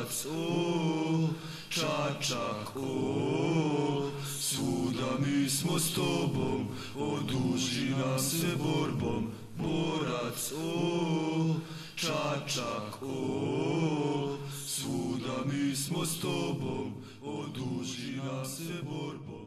borac, Čačak, svuda mi smo s tobom, oduži nas se borbom. Borac, Čačak, svuda mi smo s tobom, oduži nas se borbom.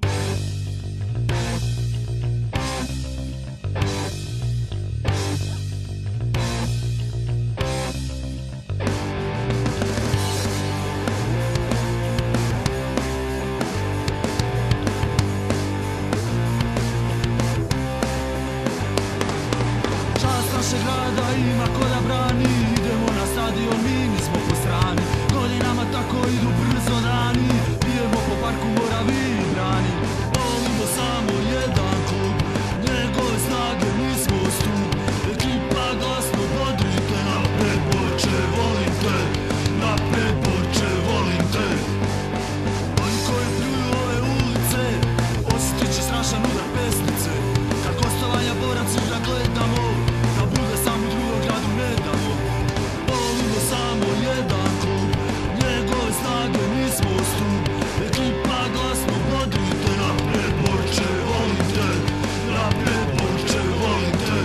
Našeg grada ima ko da brani, idemo na stadion, mi nismo po strani. Godinama tako idu brzo dani, pijemo po parku Moravi i brani. Volimo samo jedan klub, njegove snage mi smo stup. Ekipa glasno bodrite, napred Borče, volim te, napred Borče, volim te. Oni koji pljuju ove ulice, osjetit će strašan udar pesnice. Kad gostovanja Borac igra gledamo, samo drugog gradu ne damo. Volimo samo jedan klub, njegove snage mi smo stup. Ekipa glasno bodrite, napred Borče, volim te, napred Borče, volim te.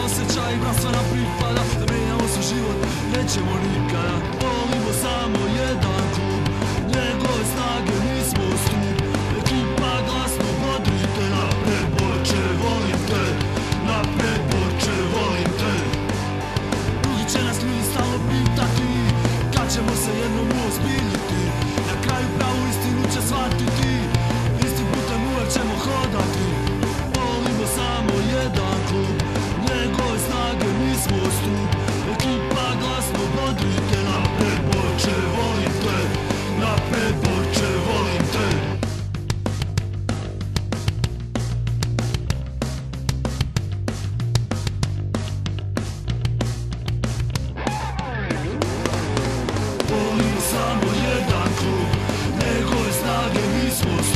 Osjećaj bratstva nam pripada, da menjamo svoj život nećemo nikada. Volimo samo jedan klub, njegove snage mi smo stup. Ekipa glasno bodrite, napred Borče, volim te, napred Borče, volim te. Drugi će nas ljudi stalno pitati, kad ćemo se jednom uozbiljiti. Na kraju pravu istinu će shvatiti, istim putem uvek ćemo hodati. Volimo samo jedan klub, njegove snage mi smo stup. Ekipa glasno bodrite, napred Borče, volim te, napred Borče, volim te. Volimo samo jedan klub, njegove snage mi smo stup.